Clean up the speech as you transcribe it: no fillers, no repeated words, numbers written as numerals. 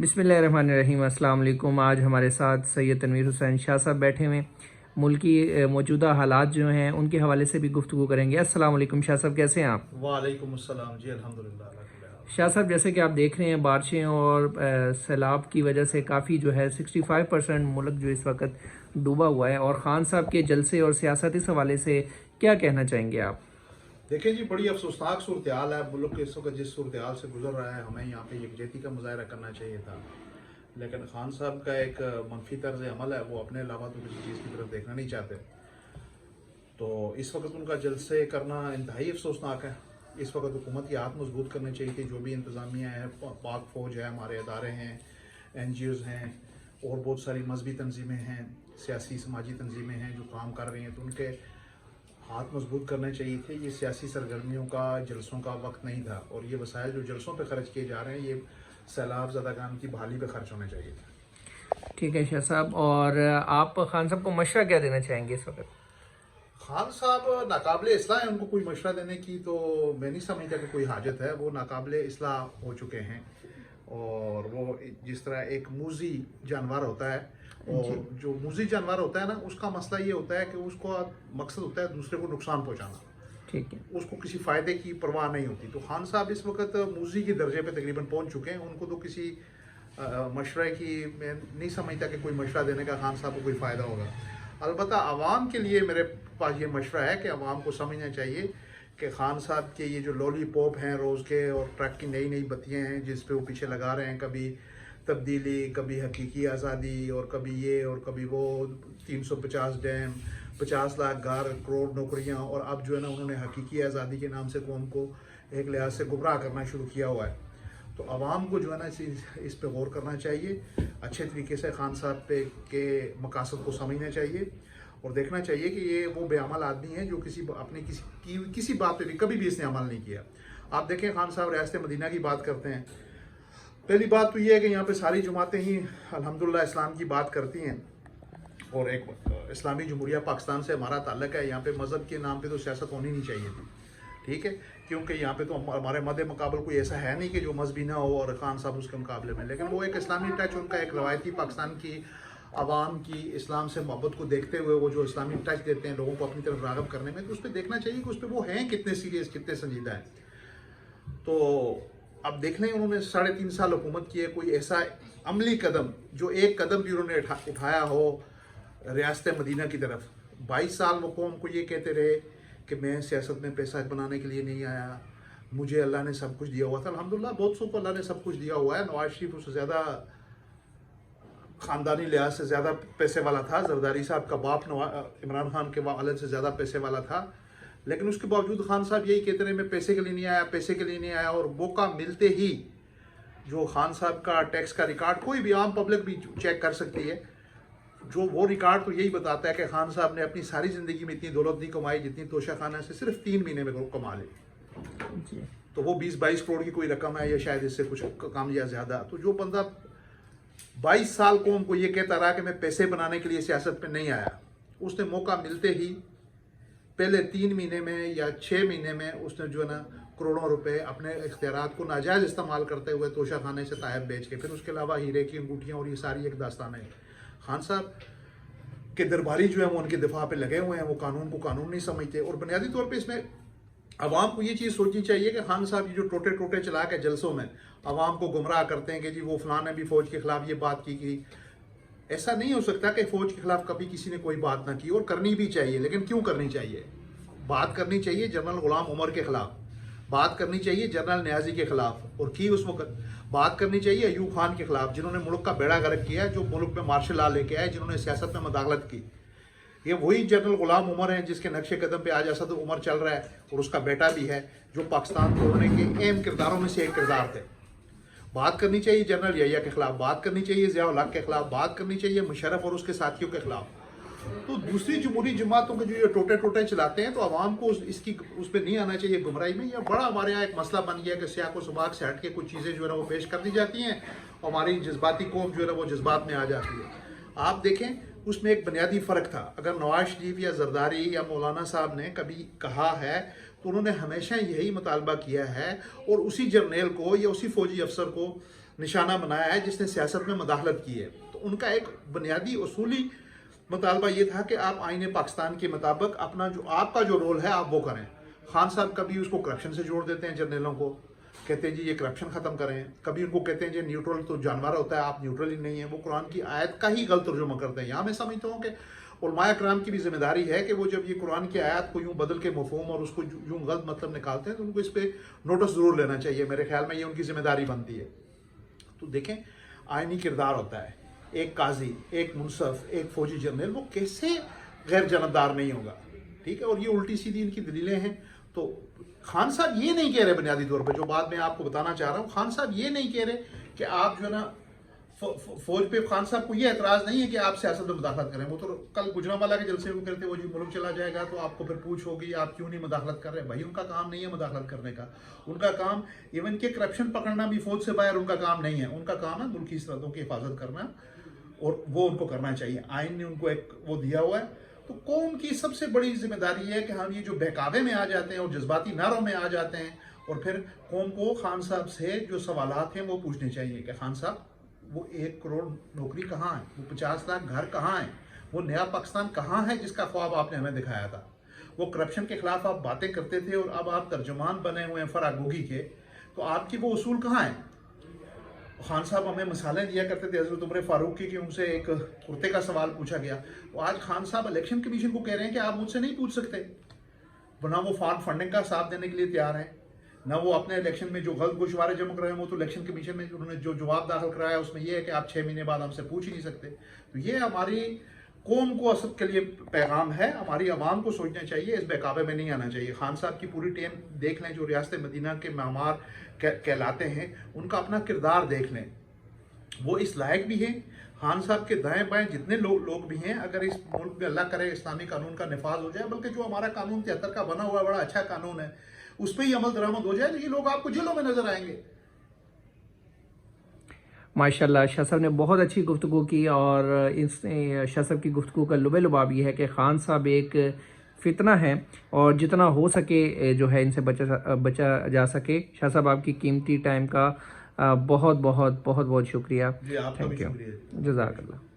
بسم اللہ الرحمن الرحیم۔ السلام علیکم۔ آج ہمارے ساتھ سید تنویر حسین شاہ صاحب بیٹھے ہوئے ملکی موجودہ حالات جو ہیں ان کے حوالے سے بھی گفتگو کریں گے۔ السلام علیکم شاہ صاحب، کیسے ہیں آپ؟ وعلیکم السلام جی، الحمدللہ اللہ کا بہار۔ شاہ صاحب، جیسے کہ آپ دیکھ رہے ہیں بارشیں اور سیلاب کی وجہ سے کافی جو ہے 65% ملک جو اس وقت ڈوبا ہوا ہے، اور خان صاحب کے جلسے اور سیاست اس حوالے سے کیا کہنا چاہیں گے آپ؟ دیکھیں جی، بڑی افسوسناک صورتحال ہے ملک اس وقت جس صورتحال سے گزر رہا ہے۔ ہمیں یہاں پہ یکجہتی کا مظاہرہ کرنا چاہیے تھا، لیکن خان صاحب کا ایک منفی طرز عمل ہے، وہ اپنے علاوہ تو کسی چیز کی طرف دیکھنا نہیں چاہتے۔ تو اس وقت ان کا جلسے کرنا انتہائی افسوسناک ہے۔ اس وقت حکومت کی ہاتھ مضبوط کرنی چاہیے تھی، جو بھی انتظامیہ ہے، پاک فوج ہے، ہمارے ادارے ہیں، NGOs ہیں، اور بہت ساری مذہبی تنظیمیں ہیں، سیاسی سماجی تنظیمیں ہیں جو کام کر رہی ہیں، تو ان کے ہاتھ مضبوط کرنے چاہیے تھے۔ یہ سیاسی سرگرمیوں کا، جلسوں کا وقت نہیں تھا، اور یہ وسائل جو جلسوں پہ خرچ کیے جا رہے ہیں یہ سیلاب زدگان کی بحالی پہ خرچ ہونے چاہیے تھے۔ ٹھیک ہے شاہ صاحب، اور آپ خان صاحب کو مشورہ کیا دینا چاہیں گے اس وقت؟ خان صاحب ناقابل اصلاح ہیں، ان کو کوئی مشورہ دینے کی تو میں نہیں سمجھتا کہ کوئی حاجت ہے۔ وہ ناقابل اصلاح ہو چکے ہیں، اور وہ جس طرح ایک موذی جانور ہوتا ہے، اور جو موذی جانور ہوتا ہے نا، اس کا مسئلہ یہ ہوتا ہے کہ اس کو مقصد ہوتا ہے دوسرے کو نقصان پہنچانا، ٹھیک ہے، اس کو کسی فائدے کی پرواہ نہیں ہوتی۔ تو خان صاحب اس وقت موذی کے درجے پہ تقریباً پہنچ چکے ہیں۔ ان کو تو کسی مشورے کی میں نہیں سمجھتا کہ کوئی مشورہ دینے کا خان صاحب کو کوئی فائدہ ہوگا۔ البتہ عوام کے لیے میرے پاس یہ مشورہ ہے کہ عوام کو سمجھنا چاہیے کہ خان صاحب کے یہ جو لولی پوپ ہیں روز کے، اور ٹرک کی نئی نئی بتیاں ہیں جس پہ وہ پیچھے لگا رہے ہیں، کبھی تبدیلی، کبھی حقیقی آزادی، اور کبھی یہ اور کبھی وہ، 350 ڈیم، 50 لاکھ گھر، کروڑ نوکریاں، اور اب جو ہے نا انہوں نے حقیقی آزادی کے نام سے قوم کو ایک لحاظ سے گمراہ کرنا شروع کیا ہوا ہے۔ تو عوام کو جو ہے نا اس پہ غور کرنا چاہیے، اچھے طریقے سے خان صاحب پہ کے مقاصد کو سمجھنا چاہیے، اور دیکھنا چاہیے کہ یہ وہ بے عمل آدمی ہے جو اپنے کسی بات پہ بھی کبھی بھی اس نے عمل نہیں کیا۔ آپ دیکھیں خان صاحب ریاست مدینہ کی بات کرتے ہیں، پہلی بات تو یہ ہے کہ یہاں پہ ساری جماعتیں ہی الحمدللہ اسلام کی بات کرتی ہیں، اور ایک اسلامی جمہوریہ پاکستان سے ہمارا تعلق ہے۔ یہاں پہ مذہب کے نام پہ تو سیاست ہونی نہیں چاہیے تھی، ٹھیک ہے، کیونکہ یہاں پہ تو ہمارے مد مقابل کوئی ایسا ہے نہیں کہ جو مذہبی نہ ہو، اور خان صاحب اس کے مقابلے میں، لیکن وہ ایک اسلامی ٹچ، ان کا ایک روایتی پاکستان کی عوام کی اسلام سے محبت کو دیکھتے ہوئے وہ جو اسلامی ٹچ دیتے ہیں لوگوں کو اپنی طرف راغب کرنے میں، تو اس پہ دیکھنا چاہیے کہ اس پہ وہ ہیں کتنے سیریس، کتنے سنجیدہ ہیں۔ تو اب دیکھ لیں، انہوں نے 3.5 سال حکومت کی ہے، کوئی ایسا عملی قدم جو ایک قدم بھی انہوں نے اٹھایا ہو ریاست مدینہ کی طرف۔ 22 سال وہ قوم کو یہ کہتے رہے کہ میں سیاست میں پیسہ بنانے کے لیے نہیں آیا، مجھے اللہ نے سب کچھ دیا ہوا تھا۔ الحمدللہ بہت سو کو اللہ نے سب کچھ دیا ہوا ہے۔ نواز شریف اس سے زیادہ خاندانی لحاظ سے زیادہ پیسے والا تھا، زرداری صاحب کا باپ عمران خان کے والد سے زیادہ پیسے والا تھا، لیکن اس کے باوجود خان صاحب یہی کہتے رہے میں پیسے کے لیے نہیں آیا، پیسے کے لیے نہیں آیا۔ اور موقع ملتے ہی جو خان صاحب کا ٹیکس کا ریکارڈ کوئی بھی عام پبلک بھی چیک کر سکتی ہے، جو وہ ریکارڈ تو یہی بتاتا ہے کہ خان صاحب نے اپنی ساری زندگی میں اتنی دولت نہیں کمائی جتنی توشہ خانہ سے صرف 3 مہینے میں کما لی۔ تو وہ 20-22 کروڑ کی کوئی رقم ہے، یا شاید اس سے کچھ کم یا زیادہ۔ تو جو بندہ 22 سال قوم کو یہ کہتا رہا کہ میں پیسے بنانے کے لیے سیاست پہ نہیں آیا، اس نے موقع ملتے ہی پہلے 3 مہینے میں یا 6 مہینے میں اس نے جو ہے نا کروڑوں روپے اپنے اختیارات کو ناجائز استعمال کرتے ہوئے توشہ خانے سے تائب بیچ کے، پھر اس کے علاوہ ہیرے کی انگوٹھیاں، اور یہ ساری ایک داستان ہے۔ خان صاحب کے درباری جو ہیں وہ ان کے دفاع پہ لگے ہوئے ہیں، وہ قانون کو قانون نہیں سمجھتے۔ اور بنیادی طور پہ اس میں عوام کو یہ چیز سوچنی چاہیے کہ خان صاحب یہ جو ٹوٹے چلا کے جلسوں میں عوام کو گمراہ کرتے ہیں کہ جی وہ فلاں نے بھی فوج کے خلاف یہ بات کی، ایسا نہیں ہو سکتا کہ فوج کے خلاف کبھی کسی نے کوئی بات نہ کی، اور کرنی بھی چاہیے۔ لیکن کیوں کرنی چاہیے؟ بات کرنی چاہیے جنرل غلام عمر کے خلاف، بات کرنی چاہیے جنرل نیازی کے خلاف، اور کی اس وقت بات کرنی چاہیے ایوب خان کے خلاف، جنہوں نے ملک کا بیڑا غرق کیا، جو ملک میں مارشل لا لے کے آئے، جنہوں نے سیاست میں مداخلت کی۔ یہ وہی جنرل غلام عمر ہیں جس کے نقش قدم پہ آج اسد عمر چل رہا ہے، اور اس کا بیٹا بھی ہے، جو پاکستان توڑنے کے اہم کرداروں میں سے ایک کردار تھے۔ بات کرنی چاہیے جنرل یحییٰ کے خلاف، بات کرنی چاہیے ضیاء الحق کے خلاف، بات کرنی چاہیے مشرف اور اس کے ساتھیوں کے خلاف۔ تو دوسری جمہوری جماعتوں کے جو یہ ٹوٹے چلاتے ہیں، تو عوام کو اس پہ نہیں آنا چاہیے گمراہی میں۔ یہ بڑا ہمارے یہاں ایک مسئلہ بن گیا کہ سیاق و سباق سے ہٹ کے کچھ چیزیں جو ہے نا وہ پیش کر دی جاتی ہیں، اور ہماری جذباتی قوم جو ہے نا وہ جذبات میں آ جاتی ہے۔ آپ دیکھیں اس میں ایک بنیادی فرق تھا۔ اگر نواز شریف یا زرداری یا مولانا صاحب نے کبھی کہا ہے تو انہوں نے ہمیشہ یہی مطالبہ کیا ہے، اور اسی جرنیل کو یا اسی فوجی افسر کو نشانہ بنایا ہے جس نے سیاست میں مداخلت کی ہے. تو ان کا ایک بنیادی اصولی مطالبہ یہ تھا کہ آپ آئین پاکستان کے مطابق اپنا جو آپ کا جو رول ہے آپ وہ کریں. خان صاحب کبھی اس کو کرپشن سے جوڑ دیتے ہیں جرنیلوں کو, کہتے ہیں جی یہ کرپشن ختم کریں. کبھی ان کو کہتے ہیں جی نیوٹرل تو جانور ہوتا ہے, آپ نیوٹرل ہی نہیں ہیں. وہ قرآن کی آیت کا ہی غلط ترجمہ کرتے ہیں. یہاں میں سمجھتا ہوں کہ علماء کرام کی بھی ذمہ داری ہے کہ وہ جب یہ قرآن کی آیات کو یوں بدل کے مفہوم اور اس کو یوں غلط مطلب نکالتے ہیں تو ان کو اس پہ نوٹس ضرور لینا چاہیے. میرے خیال میں یہ ان کی ذمہ داری بنتی ہے. تو دیکھیں آئینی کردار ہوتا ہے. ایک قاضی, ایک منصف, ایک فوجی جرنیل وہ کیسے غیر جانبدار نہیں ہوگا؟ ٹھیک ہے, اور یہ الٹی سیدھی ان کی دلیلیں ہیں. تو خان صاحب یہ نہیں کہہ رہے بنیادی طور پہ, جو بات میں آپ کو بتانا چاہ رہا ہوں, خان صاحب یہ نہیں کہہ رہے کہ آپ جو ہے نا فوج پہ, خان صاحب کو یہ اعتراض نہیں ہے کہ آپ سیاست میں مداخلت کریں. وہ تو کل گجرانوالہ کے جلسے میں کہتے وہ جی ملک چلا جائے گا تو آپ کو پھر پوچھ ہوگی آپ کیوں نہیں مداخلت کر رہے. بھائی ان کا کام نہیں ہے مداخلت کرنے کا. ان کا کام ایون کہ کرپشن پکڑنا بھی فوج سے باہر ان کا کام نہیں ہے. ان کا کام ہے ملک کی سرحدوں کی حفاظت کرنا, اور وہ ان کو کرنا چاہیے. آئین نے ان کو ایک وہ دیا ہوا ہے. تو قوم کی سب سے بڑی ذمہ داری ہے کہ ہم یہ جو بہکاوے میں آ جاتے ہیں اور جذباتی نعروں میں آ جاتے ہیں, اور پھر قوم کو خان صاحب سے جو سوالات ہیں وہ پوچھنے چاہیے کہ خان صاحب وہ 1 کروڑ نوکری کہاں ہے, وہ 50 لاکھ گھر کہاں ہیں, وہ نیا پاکستان کہاں ہے جس کا خواب آپ نے ہمیں دکھایا تھا. وہ کرپشن کے خلاف آپ باتیں کرتے تھے اور اب آپ ترجمان بنے ہوئے ہیں فراگوگی کے, تو آپ کی وہ اصول کہاں ہیں؟ خان صاحب ہمیں مثالیں دیا کرتے تھے حضرت عمر فاروق کی, کہ ان سے ایک کرتے کا سوال پوچھا گیا. تو آج خان صاحب الیکشن کمیشن کو کہہ رہے ہیں کہ آپ مجھ سے نہیں پوچھ سکتے. ورنہ وہ فارم فنڈنگ کا ساتھ دینے کے لیے تیار ہیں, نہ وہ اپنے الیکشن میں جو غلط گوشوارے جمع کر رہے ہیں وہ تو الیکشن کمیشن میں انہوں نے جو جواب داخل کرایا اس میں یہ ہے کہ آپ 6 مہینے بعد ہم سے پوچھ ہی نہیں سکتے. تو یہ ہماری قوم کو اصل کے لیے پیغام ہے. ہماری عوام کو سوچنا چاہیے, اس بہکاوے میں نہیں آنا چاہیے. خان صاحب کی پوری ٹیم دیکھ لیں جو ریاست مدینہ کے معمار کہلاتے ہیں, ان کا اپنا کردار دیکھ لیں. وہ اس لائق بھی ہیں. خان صاحب کے دائیں بائیں جتنے لوگ بھی ہیں, اگر اس ملک میں اللہ کرے اسلامی قانون کا نفاذ ہو جائے, بلکہ جو ہمارا قانون 73 کا بنا ہوا ہے بڑا اچھا قانون ہے, اس پہ ہی عمل درآمد ہو جائے, تو یہ لوگ آپ کو جیلوں میں نظر آئیں گے. ماشاءاللہ شاہ صاحب نے بہت اچھی گفتگو کی, اور اس شاہ صاحب کی گفتگو کا لب لباب یہ ہے کہ خان صاحب ایک فتنہ ہے, اور جتنا ہو سکے جو ہے ان سے بچا جا سکے. شاہ صاحب آپ کی قیمتی ٹائم کا بہت بہت بہت بہت شکریہ. جی آپ کا بھی شکریہ. جزاک اللہ.